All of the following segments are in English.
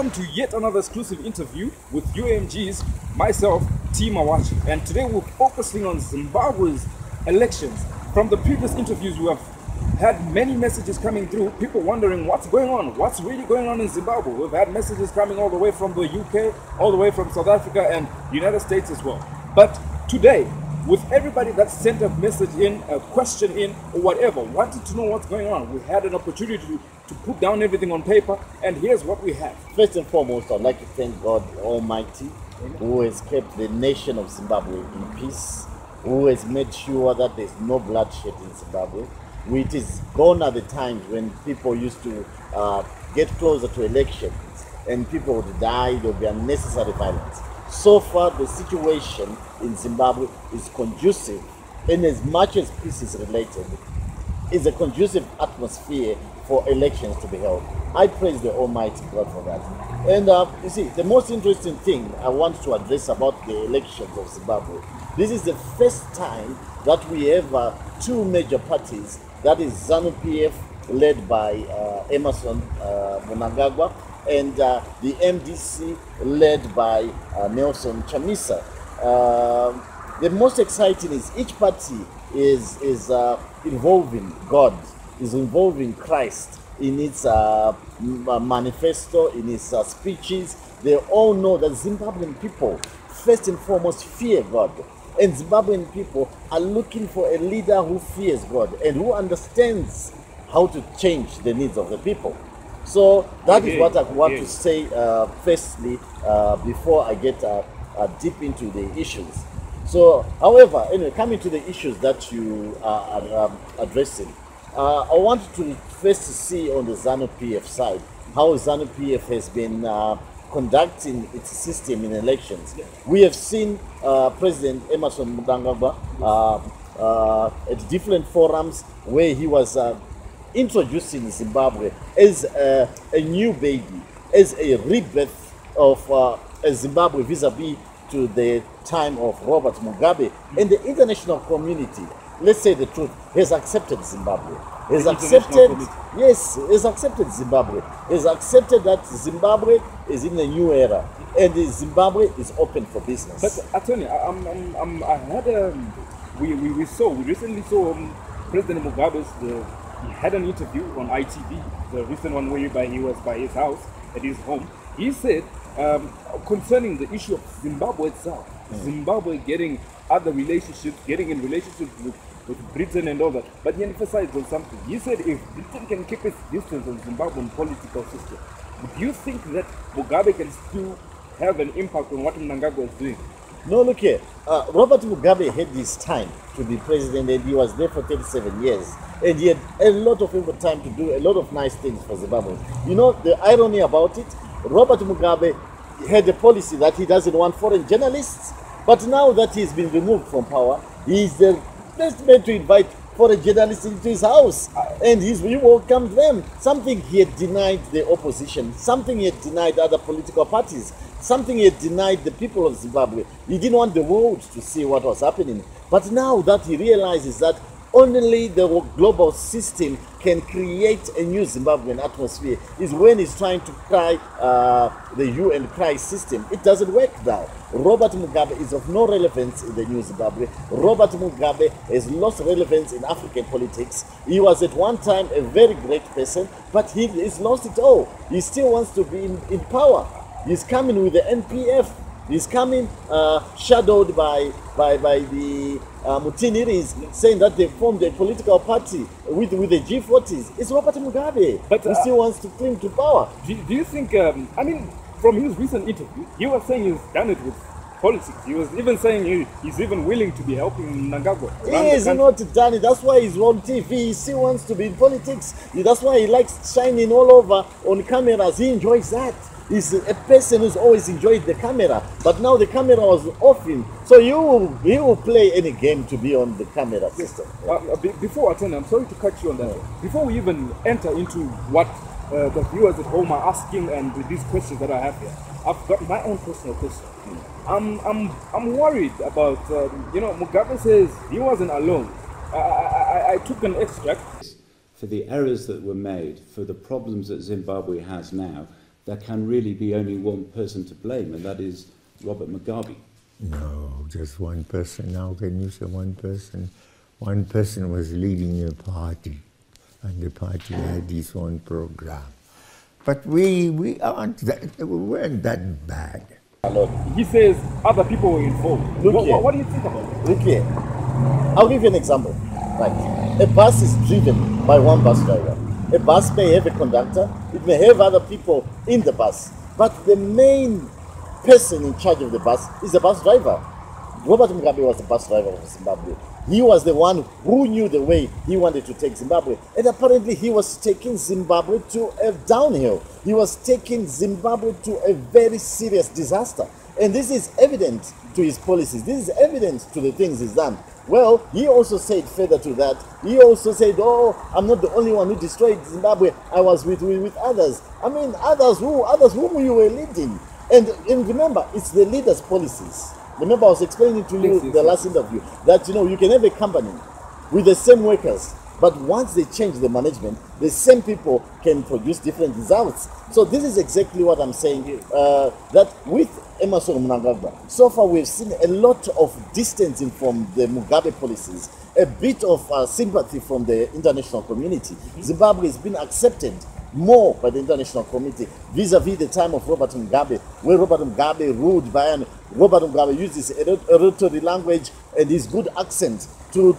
welcome to yet another exclusive interview with UMG's, myself, T. Mawachi. And today we're focusing on Zimbabwe's elections. From the previous interviews, we have had many messages coming through, people wondering what's going on, what's really going on in Zimbabwe. We've had messages coming all the way from the UK, all the way from South Africa and United States as well. But today, with everybody that sent a message in, a question in, or whatever, wanted to know what's going on, we had an opportunity to put down everything on paper, and here's what we have. First and foremost, I'd like to thank God Almighty, who has kept the nation of Zimbabwe in peace, who has made sure that there's no bloodshed in Zimbabwe. It is gone are the times when people used to get closer to elections and people would die, there would be unnecessary violence. So far, the situation in Zimbabwe is conducive, and as much as peace is related, is a conducive atmosphere for elections to be held. I praise the Almighty God for that. And you see, the most interesting thing I want to address about the elections of Zimbabwe, this is the first time that we have two major parties, that is ZANU-PF, led by Emerson Mnangagwa, and the MDC, led by Nelson Chamisa. The most exciting is each party is involving God, is involving Christ in its manifesto, in its speeches. They all know that Zimbabwean people, first and foremost, fear God. And Zimbabwean people are looking for a leader who fears God and who understands how to change the needs of the people. So that is what I want to say firstly, before I get deep into the issues. So, however, anyway, coming to the issues that you are addressing, I want to first see on the ZANU-PF side how ZANU-PF has been conducting its system in elections. We have seen President Emerson Mnangagwa at different forums where he was introducing Zimbabwe as a new baby, as a rebirth of Zimbabwe vis-a-vis to the time of Robert Mugabe. And the international community, let's say the truth, has accepted Zimbabwe. Has accepted Zimbabwe. Has accepted that Zimbabwe is in a new era, and Zimbabwe is open for business. But Attorney, we recently saw President Mugabe's. He had an interview on ITV, the recent one whereby he was by his house, at his home. He said, concerning the issue of Zimbabwe itself, Zimbabwe getting other relationships, getting in relationships with Britain and all that, but he emphasized on something. He said if Britain can keep its distance on Zimbabwean political system, do you think that Mugabe can still have an impact on what Mnangagwa is doing? No, look here. Robert Mugabe had his time to be president, and he was there for 37 years. And he had a lot of time to do a lot of nice things for Zimbabwe. You know, the irony about it, Robert Mugabe had a policy that he doesn't want foreign journalists, but now that he's been removed from power, he's the best man to invite foreign journalists into his house, and he welcomed them. Something he had denied the opposition, something he had denied other political parties, something he had denied the people of Zimbabwe. He didn't want the world to see what was happening. But now that he realizes that only the global system can create a new Zimbabwean atmosphere, is when he's trying to cry the hue and cry system. It doesn't work now. Robert Mugabe is of no relevance in the new Zimbabwe. Robert Mugabe has lost relevance in African politics. He was at one time a very great person, but he's lost it all. He still wants to be in power. He's coming with the NPF. He's coming shadowed by the Mutiniris, saying that they formed a political party with the G40s. It's Robert Mugabe, but he still wants to cling to power. Do you think, I mean, from his recent interview, he was saying he's done it with politics. He was even saying he's even willing to be helping Mnangagwa. He is not done it. That's why he's on TV. He still wants to be in politics. That's why he likes shining all over on cameras. He enjoys that. He's a person who's always enjoyed the camera, but now the camera was off him. So he will play any game to be on the camera system. Before I turn, I'm sorry to cut you on that. Before we even enter into what the viewers at home are asking and these questions that I have here, I've got my own personal question. I'm worried about Mugabe says he wasn't alone. I took an extract. For the errors that were made, for the problems that Zimbabwe has now, there can really be only one person to blame, and that is Robert Mugabe. No, just one person. How can you say one person? One person was leading a party, and the party had its own program. But we weren't that bad. He says other people were involved. What do you think about it? Look here. I'll give you an example. Right. A bus is driven by one bus driver. A bus may have a conductor. It may have other people in the bus. But the main person in charge of the bus is the bus driver. Robert Mugabe was the bus driver of Zimbabwe. He was the one who knew the way he wanted to take Zimbabwe. And apparently he was taking Zimbabwe to a downhill. He was taking Zimbabwe to a very serious disaster. And this is evident to his policies. This is evident to the things he's done. Well, he also said further to that, he also said, oh, I'm not the only one who destroyed Zimbabwe. I was with others. I mean, others whom you were leading. And remember, it's the leaders' policies. Remember, I was explaining to you the last interview that, you can have a company with the same workers, but once they change the management, the same people can produce different results. So this is exactly what I'm saying, that with Emmerson Mnangagwa, so far we've seen a lot of distancing from the Mugabe policies, a bit of sympathy from the international community. Zimbabwe has been accepted more by the international community vis-a-vis the time of Robert Mugabe, where Robert Mugabe ruled by and Robert Mugabe used his electoral language and his good accent to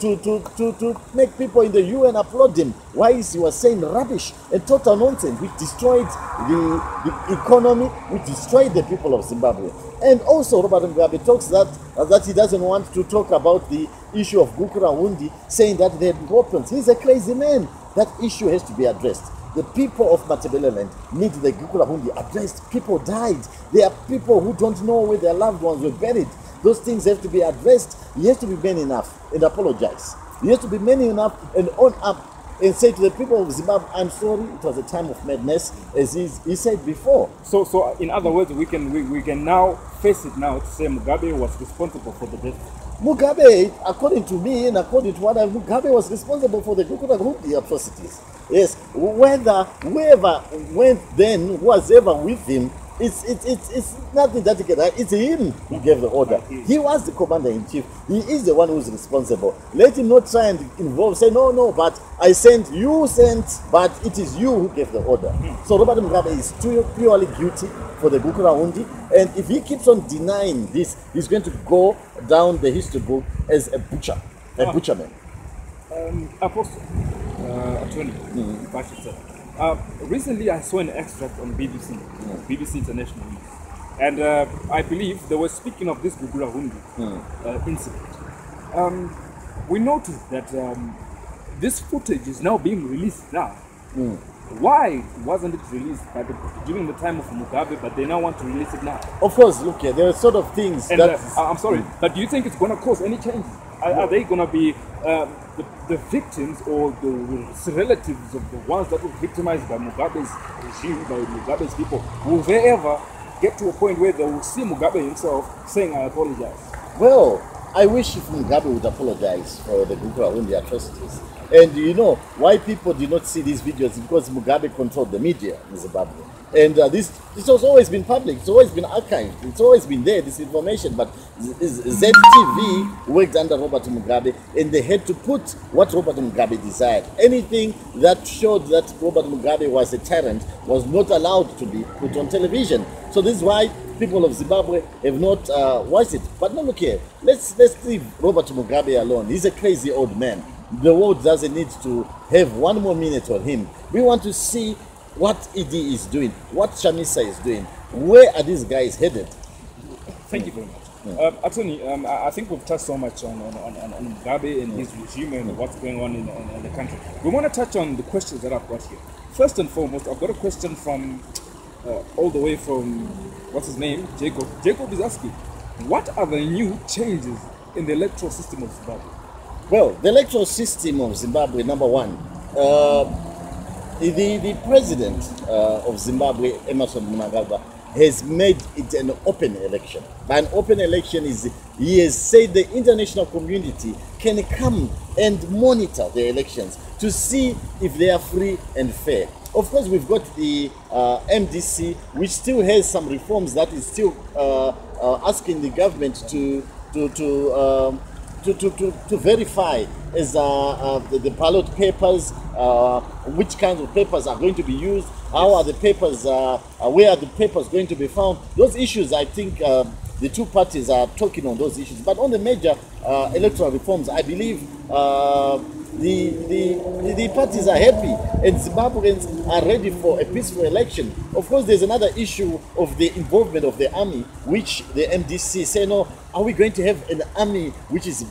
make people in the UN applaud him. Why is he was saying rubbish and total nonsense, which destroyed the economy, which destroyed the people of Zimbabwe. And also Robert Mugabe talks that he doesn't want to talk about the issue of Gukurahundi, saying that they had weapons. He's a crazy man. That issue has to be addressed. The people of Matabeleland need the Gukurahundi addressed. People died. There are people who don't know where their loved ones were buried. Those things have to be addressed. He has to be man enough and apologize. He has to be man enough and own up and say to the people of Zimbabwe, I'm sorry, it was a time of madness, as he said before. So in other words, we can now face it now to say Mugabe was responsible for the death. Mugabe, according to me and according to what Mugabe was responsible for the Gukurahundi atrocities. Yes, whoever went then, was ever with him, it's nothing that he can. It's him who gave the order. He was the commander-in-chief. He is the one who's responsible. Let him not try and involve, say, no, but I sent, you sent, but it is you who gave the order. So Robert Mugabe is purely guilty for the Gukurahundi, and if he keeps on denying this, he's going to go down the history book as a butcher, butcherman. Apostle, attorney, if I should say. Recently, I saw an extract on BBC, BBC International News, and I believe they were speaking of this Gukurahundi incident. We noticed that this footage is now being released now. Why wasn't it released during the time of Mugabe, but they now want to release it now? Of course, look here, there are sort of things and, that... I'm sorry, but do you think it's going to cause any changes? Are they going to be the victims or the relatives of the ones that were victimized by Mugabe's regime, by Mugabe's people? Will they ever get to a point where they will see Mugabe himself saying, I apologize? Well, I wish if Mugabe would apologize for the Gukurahundi atrocities. And you know why people do not see these videos? Because Mugabe controlled the media in Zimbabwe. And this has always been public, it's always been archived, it's always been there, this information. But ZTV worked under Robert Mugabe, and they had to put what Robert Mugabe desired. Anything that showed that Robert Mugabe was a tyrant was not allowed to be put on television. So this is why people of Zimbabwe have not watched it. But no, look here, let's leave Robert Mugabe alone. He's a crazy old man. The world doesn't need to have one more minute on him. We want to see what ED is doing, what Chamisa is doing. Where are these guys headed? Thank you very much. Attorney, I think we've touched so much on Mugabe and his regime and what's going on in the country. We want to touch on the questions that I've got here. First and foremost, I've got a question from all the way from, what's his name, Jacob. Jacob is asking, what are the new changes in the electoral system of Zimbabwe? Well, the electoral system of Zimbabwe, number one, the president of Zimbabwe, Emmerson Mnangagwa, has made it an open election. By an open election, he has said the international community can come and monitor the elections to see if they are free and fair. Of course, we've got the MDC, which still has some reforms that is still asking the government to verify as the ballot papers, which kinds of papers are going to be used, how are the papers, where are the papers going to be found. Those issues, I think the two parties are talking on those issues. But on the major electoral reforms, I believe the parties are happy and Zimbabweans are ready for a peaceful election. Of course, there's another issue of the involvement of the army, which the MDC say, no, are we going to have an army which is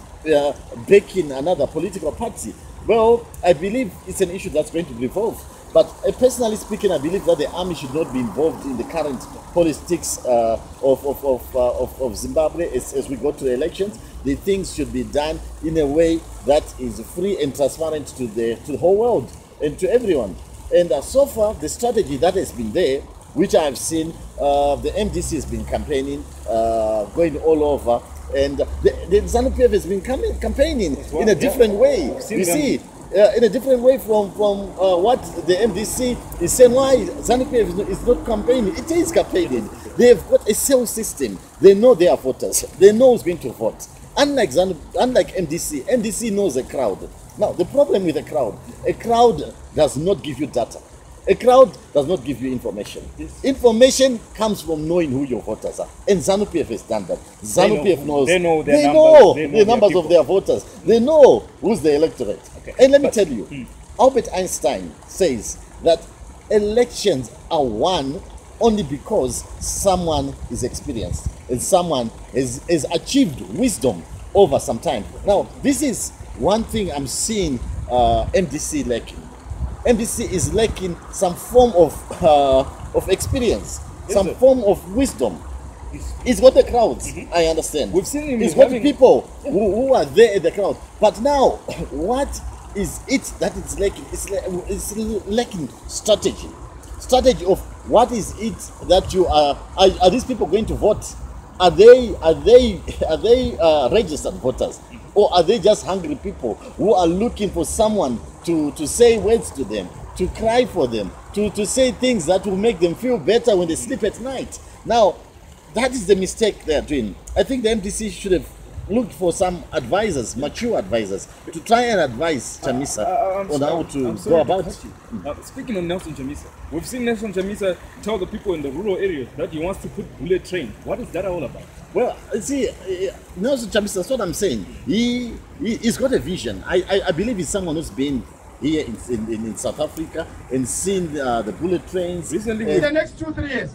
backing another political party? Well, I believe it's an issue that's going to be resolved. But personally speaking, I believe that the army should not be involved in the current politics of Zimbabwe as we go to the elections. The things should be done in a way that is free and transparent to the whole world and to everyone. And so far, the strategy that has been there, which I have seen, the MDC has been campaigning, going all over, and the ZANU-PF has been campaigning in a different way. You see, in a different way from what the MDC is saying. Why ZANU-PF is not campaigning? It is campaigning. They've got a cell system. They know their voters. They know who's going to vote. Unlike MDC, MDC knows a crowd. Now, the problem with a crowd does not give you data. A crowd does not give you information. Yes. Information comes from knowing who your voters are. And ZANU-PF has done that. ZANU-PF knows. They know the numbers of their voters. They know who's the electorate. Okay. And let me tell you, Albert Einstein says that elections are won only because someone is experienced and someone has achieved wisdom over some time. Now, this is one thing I'm seeing MDC lacking. MDC is lacking some form of experience, some form of wisdom. It's got the crowds, I understand. We've seen him. It's got the people who are there at the crowd. But now, what is it that it's lacking? It's lacking strategy. Strategy of what is it that you are these people going to vote? Are they registered voters? Or are they just hungry people who are looking for someone to say words to them, to cry for them, to say things that will make them feel better when they sleep at night? Now, that is the mistake they are doing. I think the MDC should have looked for some advisors, mature advisors, to try and advise Chamisa on how to go about it. Speaking of Nelson Chamisa, we've seen Nelson Chamisa tell the people in the rural areas that he wants to put bullet trains. What is that all about? Well, see, Nelson Chamisa, that's what I'm saying. He's got a vision. I believe he's someone who's been here in South Africa and seen the bullet trains. Recently, in the next 2-3 years.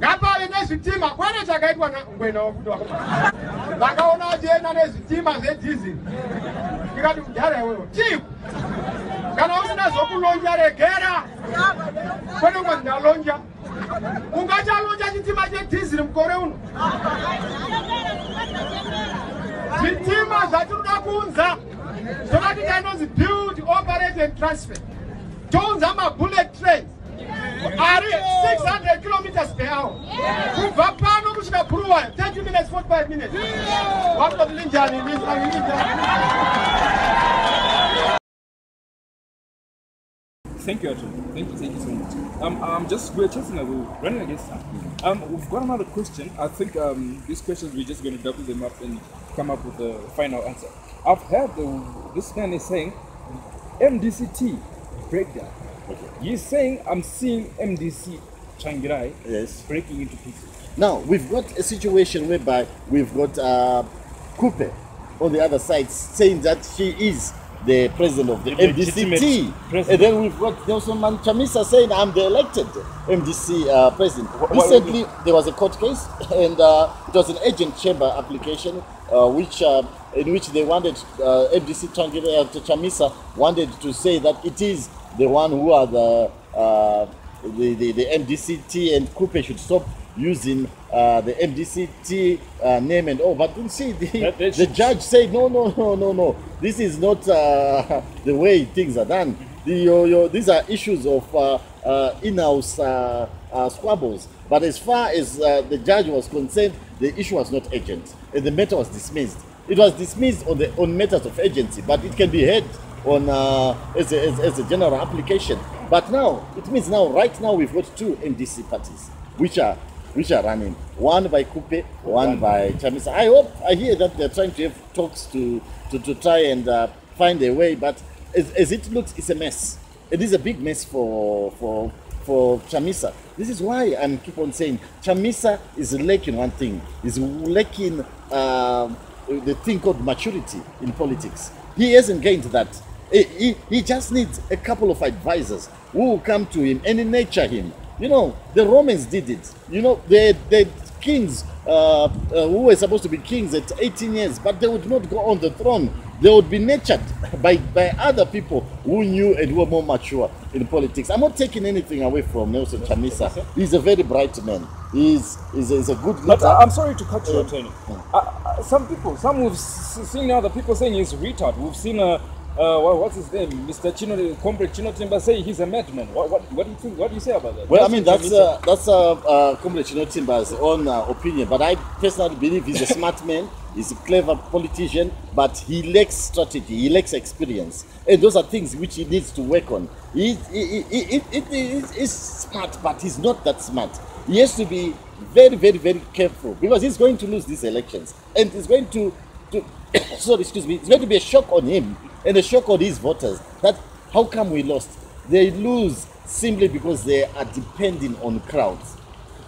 Ngapha nezitima kwani chakaitwa ngwena wokuti wakoma. Vakaona jena nezitima zediesel. Ndikati kudhara iwewe. Chief. Kana usina zokulonja regera. Kwani kwandalonja. Ungachalonja chitima chediesel mkore uno. Zitima zvatinoda kunza. Zokati kanozi build, operate and transfer. Tonza bullet trains. Are 600 kilometers per hour. Kubva pano kusvika Pruwa 30 minutes, 45 minutes. What was Linjani? Thank you, Arjun. Thank you so much. We're chasing we're running against time. We've got another question. I think these questions we're just going to double them up and come up with a final answer. I've heard this man is saying MDCT breakdown. Okay. He's saying I'm seeing MDC Changirai breaking into pieces. Now we've got a situation whereby we've got Coupe on the other side saying that she is the president of the MDCT, and then we've got Nelson Chamisa saying I'm the elected MDC president. Recently there was a court case, and it was an agent chamber application, in which they wanted MDC Chamisa wanted to say that it is the one who are the MDCT, and Coupe should stop using the MDCT name and all. But you see, the judge said no. This is not the way things are done. These are issues of in-house squabbles. But as far as the judge was concerned, the issue was not urgent, and the matter was dismissed. It was dismissed on matters of agency, but it can be heard on as a general application. But now, it means now, right now, we've got two MDC parties, which are running. One by Kupe, one by Chamisa. I hear that they're trying to have talks to try and find a way, but as it looks, it's a mess. It is a big mess for Chamisa. This is why I keep on saying Chamisa is lacking one thing. He's lacking the thing called maturity in politics. He hasn't gained that. He just needs a couple of advisors who will come to him and nurture him. You know, the Romans did it. You know, the kings who were supposed to be kings at 18 years, but they would not go on the throne. They would be nurtured by other people who knew and who were more mature in politics. I'm not taking anything away from Nelson Chamisa. He's a very bright man. He's a good leader. But I'm sorry to cut you, Attorney. Some we've seen other people saying he's retard. We've seen what's his name, Mr. Chino, Comrade Chino Timba, say he's a madman. What do you think? What do you say about that? Well, I mean, that's Comrade Chino Timba's own opinion, but I personally believe he's a smart man. He's a clever politician, but he lacks strategy, he lacks experience, and those are things which he needs to work on. He's smart, but he's not that smart. He has to be very, very, very careful, because he's going to lose these elections, and it's going to sorry, excuse me, it's going to be a shock on him and a shock on his voters. That how come we lost? They lose simply because they are depending on crowds.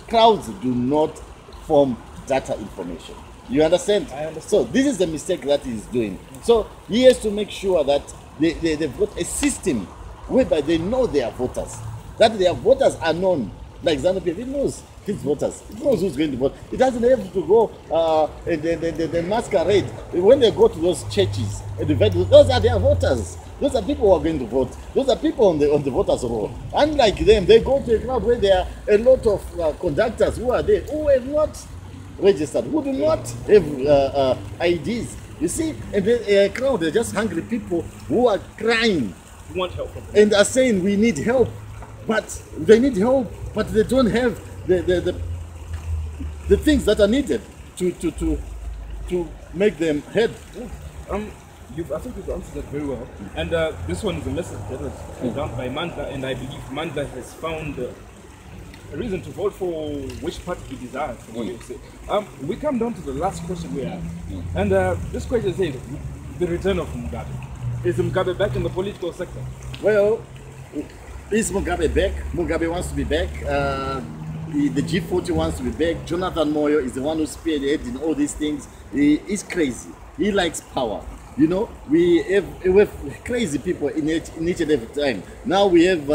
Crowds do not form data information. You understand? I understand. So this is the mistake that he's doing. So he has to make sure that they've got a system whereby they know their voters, that their voters are known. Like ZANU-PF, it knows his voters. It knows who's going to vote. It doesn't have to go and the masquerade. When they go to those churches, and those are their voters. Those are people who are going to vote. Those are people on the voters' roll. Unlike them, they go to a crowd where there are a lot of conductors who are there who have not registered, who do not have IDs. You see, and the crowd, they're just hungry people who are crying. You want help from them. And are saying we need help, but they need help, but they don't have the things that are needed to make them head. I think you've answered that very well. And this one is a message that was done by Mandla, and I believe Mandla has found a reason to vote for which party he desires. We come down to the last question we have. And this question says, the return of Mugabe. Is Mugabe back in the political sector? Well, is Mugabe back? Mugabe wants to be back. The G40 wants to be back. Jonathan Moyo is the one who spearheading all these things. He's crazy. He likes power. You know, we have crazy people in each and every time. Now we have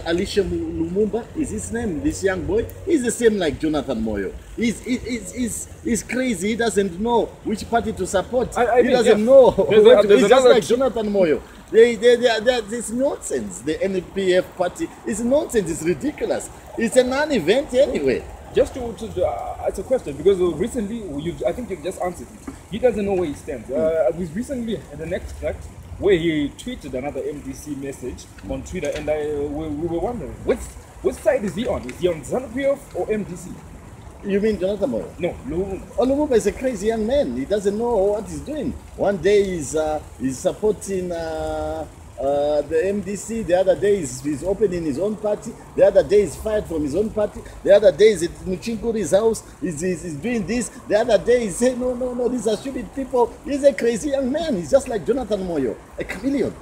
Alicia Lumumba, is his name, this young boy. He's the same like Jonathan Moyo. He's crazy. He doesn't know which party to support. He doesn't know. He's just like Jonathan Moyo. It's nonsense. The NPF party is nonsense. It's ridiculous. It's a non-event anyway. Just to it's a question, because recently, I think you just answered it. He doesn't know where he stands. We recently had an extract where he tweeted another MDC message on Twitter, and we were wondering, which side is he on? Is he on ZANU-PF or MDC? You mean Jonathan Moyo? No, Lumumba. Oh, Lumumba is a crazy young man. He doesn't know what he's doing. One day he's supporting the MDC, the other day he's opening his own party, the other day he's fired from his own party, the other day he's at Muchinkuri's house, he's doing this, the other day he's saying, no, these are stupid people. He's a crazy young man. He's just like Jonathan Moyo, a chameleon.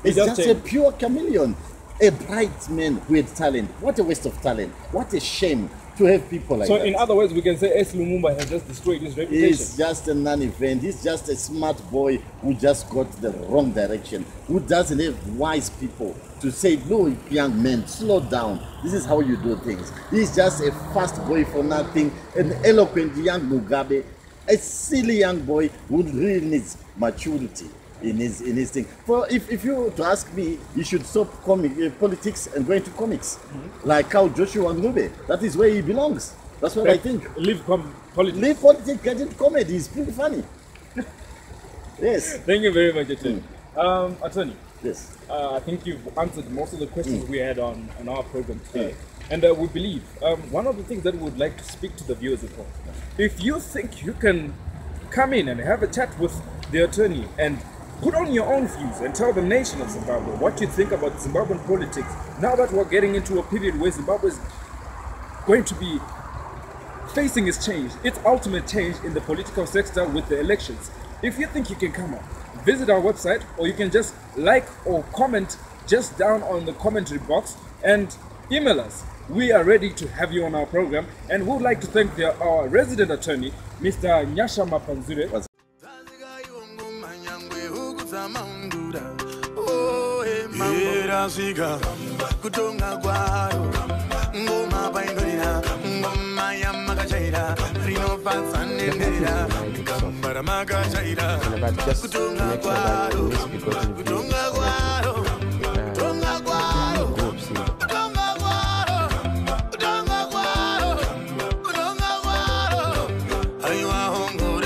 He's just a pure chameleon, a bright man with talent. What a waste of talent. What a shame to have people like that. So in other words, we can say S. Lumumba has just destroyed his reputation. He's just a non-event. He's just a smart boy who just got the wrong direction, who doesn't have wise people to say, no, young man, slow down. This is how you do things. He's just a fast boy for nothing, an eloquent young Mugabe, a silly young boy who really needs maturity in his thing. For if you were to ask me, you should stop politics and go into comics, like how Joshua Ngube. That is where he belongs. That's what I think. Leave politics. Leave politics, get into comedy. It's pretty funny. Yes. Thank you very much, Attorney. Attorney. Yes. I think you've answered most of the questions we had on our program today. And we believe one of the things that we would like to speak to the viewers about. If you think you can come in and have a chat with the attorney and Put on your own views and tell the nation of Zimbabwe what you think about Zimbabwean politics now that we're getting into a period where Zimbabwe is going to be facing its change, its ultimate change in the political sector with the elections. If you think you can come up, visit our website, or you can just like or comment just down on the commentary box and email us. We are ready to have you on our program, and we would like to thank our resident attorney, Mr. Nyasha Mapanzure. Just to make sure that the music we got in groups. Are you a hungry?